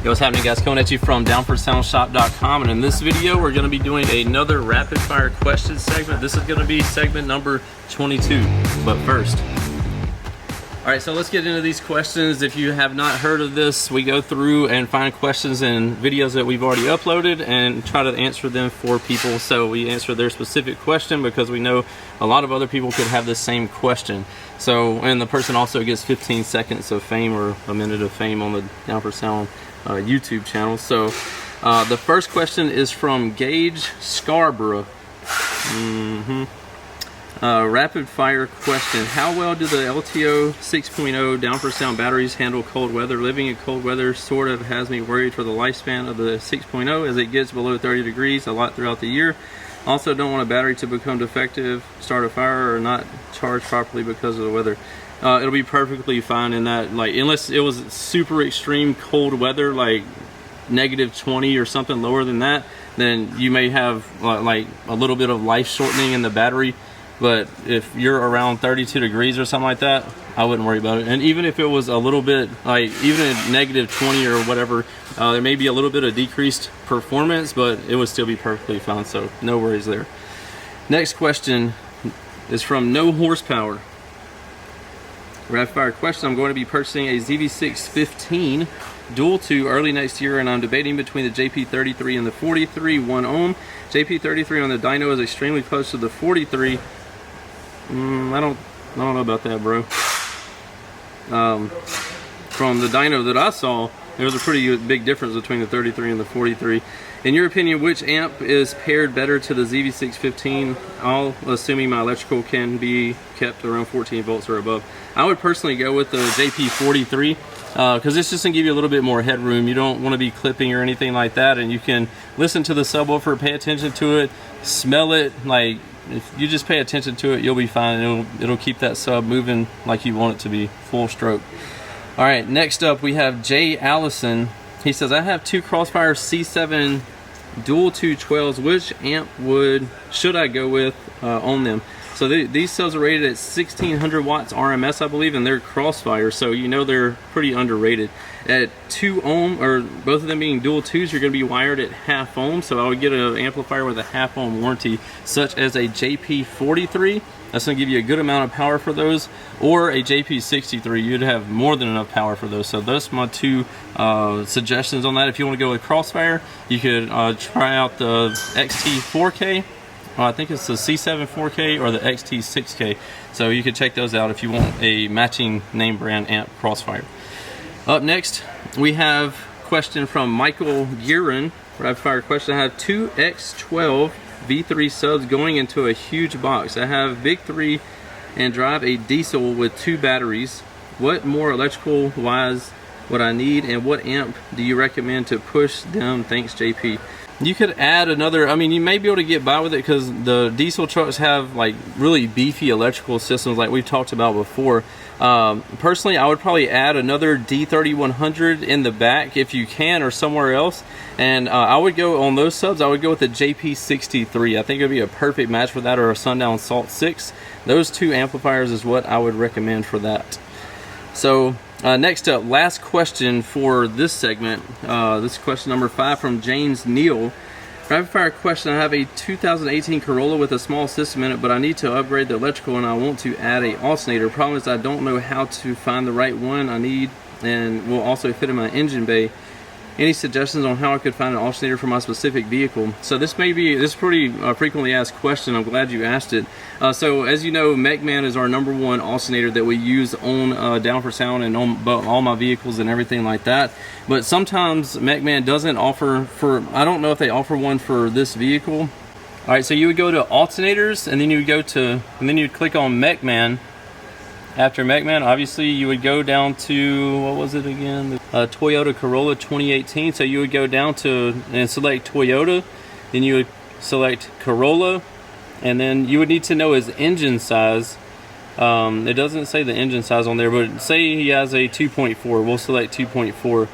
Yo, what's happening, guys? Coming at you from Down4soundshop.com, and in this video we're going to be doing another rapid fire question segment. This is going to be segment number 22. But first, alright, so let's get into these questions. If you have not heard of this, we go through and find questions and videos that we've already uploaded and try to answer them for people. So we answer their specific question because we know a lot of other people could have the same question. So, and the person also gets 15 seconds of fame or a minute of fame on the Down4Sound YouTube channel. So the first question is from Gage Scarborough. Rapid fire question: how well do the LTO 6.0 Down4Sound batteries handle cold weather? Living in cold weather sort of has me worried for the lifespan of the 6.0 as it gets below 30 degrees a lot throughout the year. Also don't want a battery to become defective, start a fire, or not charge properly because of the weather. It'll be perfectly fine in that, like, unless it was super extreme cold weather, like -20 or something lower than that, then you may have like a little bit of life shortening in the battery. But if you're around 32 degrees or something like that, I wouldn't worry about it. And even if it was a little bit, like even at -20 or whatever, there may be a little bit of decreased performance, but it would still be perfectly fine, so no worries there. Next question is from No Horsepower. Rapid fire question: I'm going to be purchasing a ZV615 dual 2 early next year, and I'm debating between the JP33 and the 43 1 ohm. JP33 on the dyno is extremely close to the 43. I don't know about that, bro. From the dyno that I saw, there was a pretty big difference between the 33 and the 43. In your opinion, which amp is paired better to the ZV615? All assuming my electrical can be kept around 14 volts or above. I would personally go with the JP43 because it's just going to give you a little bit more headroom. You don't want to be clipping or anything like that, and you can listen to the subwoofer, pay attention to it, smell it. Like, if you just pay attention to it, you'll be fine. It'll keep that sub moving like you want it to be, full stroke. All right, next up we have Jay Allison. He says, I have two Crossfire C7 dual 212s. Which amp should I go with on them? So these cells are rated at 1600 watts RMS, I believe, and they're Crossfire, so you know they're pretty underrated. At 2 ohm, or both of them being dual 2s, you're going to be wired at half ohm, so I would get an amplifier with a half ohm warranty, such as a JP43. That's going to give you a good amount of power for those, or a JP63. You'd have more than enough power for those. So those are my two suggestions on that. If you want to go with Crossfire, you could try out the XT4K. I think it's the C7 4K or the XT 6K. So you could check those out if you want a matching name brand amp Crossfire. Up next, we have a question from Michael Guerin. Rapid fire question: I have two X12 V3 subs going into a huge box. I have big 3 and drive a diesel with 2 batteries. What more electrical wise would I need, and what amp do you recommend to push them? Thanks, JP. You could add another, I mean, you may be able to get by with it because the diesel trucks have like really beefy electrical systems like we've talked about before. Personally, I would probably add another D3100 in the back if you can, or somewhere else. And I would go on those subs, I would go with the JP63. I think it would be a perfect match for that, or a Sundown Salt 6. Those two amplifiers is what I would recommend for that. So next up, last question for this segment. This is question number 5 from James Neal. Rapid fire question: I have a 2018 Corolla with a small system in it, but I need to upgrade the electrical and I want to add a alternator. Problem is I don't know how to find the right one I need and will also fit in my engine bay. Any suggestions on how I could find an alternator for my specific vehicle? So this is pretty frequently asked question. I'm glad you asked it. So as you know, MechMan is our #1 alternator that we use on Down4Sound and on all my vehicles and everything like that. But sometimes MechMan doesn't offer I don't know if they offer one for this vehicle. All right, so you would go to alternators, and then you would you'd click on MechMan. After MechMan, obviously you would go down to, what was it again? Toyota Corolla 2018. So you would go down to and select Toyota, then you would select Corolla, and then you would need to know his engine size. It doesn't say the engine size on there, but say he has a 2.4, we'll select 2.4.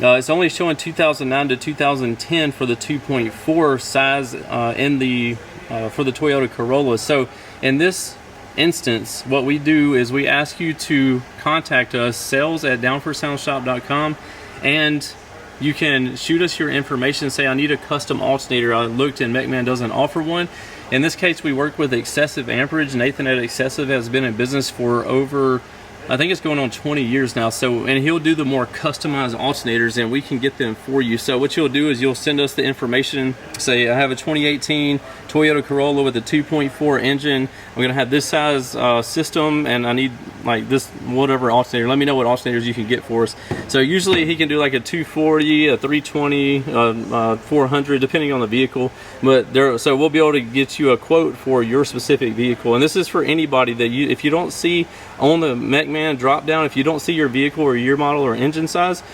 It's only showing 2009 to 2010 for the 2.4 size for the Toyota Corolla. So in this instance, what we do is we ask you to contact us, sales@down4soundshop.com, and you can shoot us your information, say I need a custom alternator. I looked and MechMan doesn't offer one. In this case, we work with Excessive Amperage. Nathan at Excessive has been in business for over, I think it's going on 20 years now. So, and he'll do the more customized alternators and we can get them for you. So what you'll do is you'll send us the information. Say I have a 2018 Toyota Corolla with a 2.4 engine. I'm gonna have this size system and I need like this whatever alternator. Let me know what alternators you can get for us. So usually he can do like a 240, a 320, 400, depending on the vehicle. But so we'll be able to get you a quote for your specific vehicle. And this is for anybody that if you don't see on the MechMan drop down, if you don't see your vehicle or year model or engine size,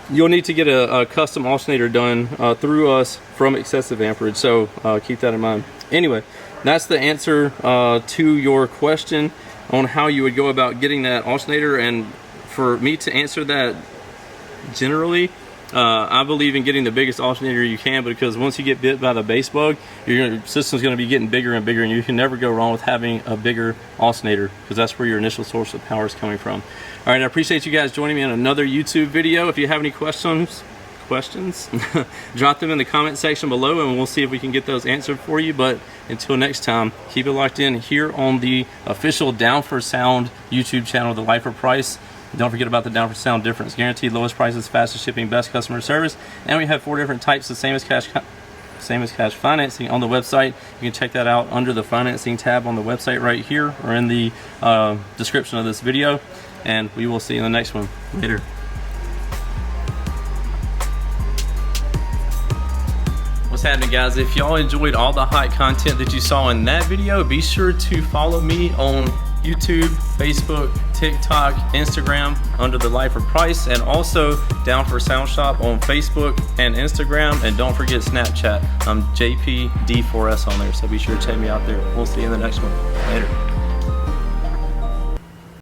you'll need to get a custom alternator done through us from Excessive Amperage. So keep that in mind. Anyway, that's the answer to your question on how you would go about getting that alternator. And for me to answer that generally, I believe in getting the biggest alternator you can, because once you get bit by the base bug, your system's going to be getting bigger and bigger, and you can never go wrong with having a bigger alternator, because that's where your initial source of power is coming from. All right, I appreciate you guys joining me in another YouTube video. If you have any questions, drop them in the comment section below and we'll see if we can get those answered for you. But until next time, keep it locked in here on the official Down4Sound YouTube channel, The Life of Price. Don't forget about the Down4Sound difference. Guaranteed lowest prices, fastest shipping, best customer service. And we have 4 different types of same as cash financing on the website. You can check that out under the financing tab on the website right here or in the description of this video. And we will see you in the next one. Later. What's happening, guys? If y'all enjoyed all the hot content that you saw in that video, be sure to follow me on YouTube, Facebook, TikTok, Instagram under The Life of Price, and also Down4Sound Shop on Facebook and Instagram. And don't forget Snapchat. I'm JPD4S on there, so be sure to check me out there. We'll see you in the next one. Later.